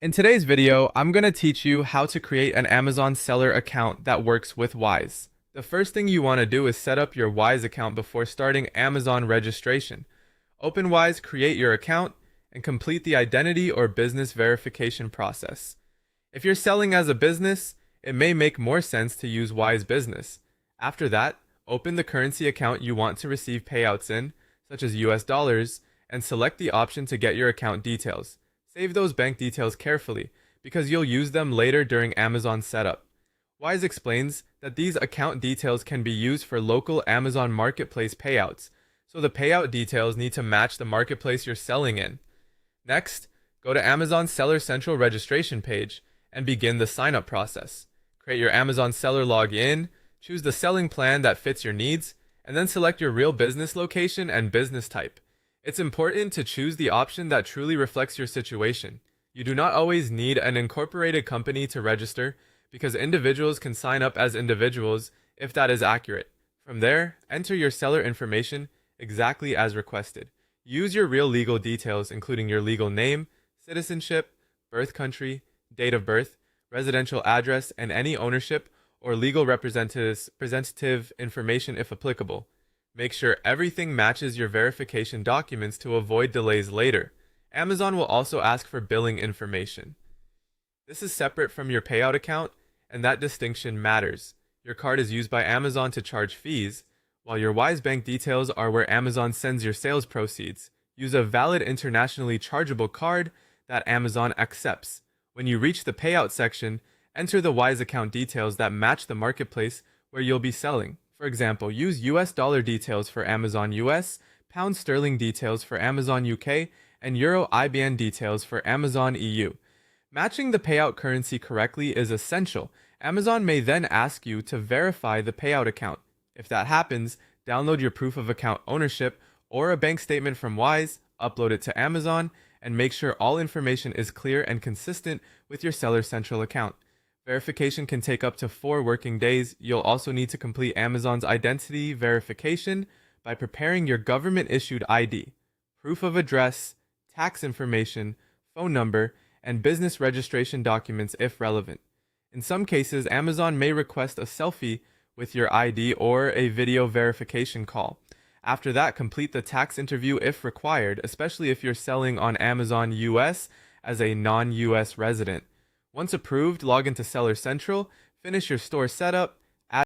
In today's video, I'm going to teach you how to create an Amazon seller account that works with Wise. The first thing you want to do is set up your Wise account before starting Amazon registration. Open Wise, create your account, and complete the identity or business verification process. If you're selling as a business, it may make more sense to use Wise Business. After that, open the currency account you want to receive payouts in, such as US dollars, and select the option to get your account details. Save those bank details carefully, because you'll use them later during Amazon setup. Wise explains that these account details can be used for local Amazon Marketplace payouts, so the payout details need to match the marketplace you're selling in. Next, go to Amazon Seller Central registration page and begin the sign-up process. Create your Amazon seller login, choose the selling plan that fits your needs, and then select your real business location and business type. It's important to choose the option that truly reflects your situation. You do not always need an incorporated company to register, because individuals can sign up as individuals if that is accurate. From there, enter your seller information exactly as requested. Use your real legal details, including your legal name, citizenship, birth country, date of birth, residential address, and any ownership or legal representative information if applicable. Make sure everything matches your verification documents to avoid delays later. Amazon will also ask for billing information. This is separate from your payout account, and that distinction matters. Your card is used by Amazon to charge fees, while your Wise Bank details are where Amazon sends your sales proceeds. Use a valid internationally chargeable card that Amazon accepts. When you reach the payout section, enter the Wise account details that match the marketplace where you'll be selling. For example, use US dollar details for Amazon US, pound sterling details for Amazon UK, and Euro IBAN details for Amazon EU. Matching the payout currency correctly is essential. Amazon may then ask you to verify the payout account. If that happens, download your proof of account ownership or a bank statement from Wise, upload it to Amazon, and make sure all information is clear and consistent with your Seller Central account. Verification can take up to 4 working days. You'll also need to complete Amazon's identity verification by preparing your government-issued ID, proof of address, tax information, phone number, and business registration documents if relevant. In some cases, Amazon may request a selfie with your ID or a video verification call. After that, complete the tax interview if required, especially if you're selling on Amazon US as a non-US resident. Once approved, log into Seller Central, finish your store setup,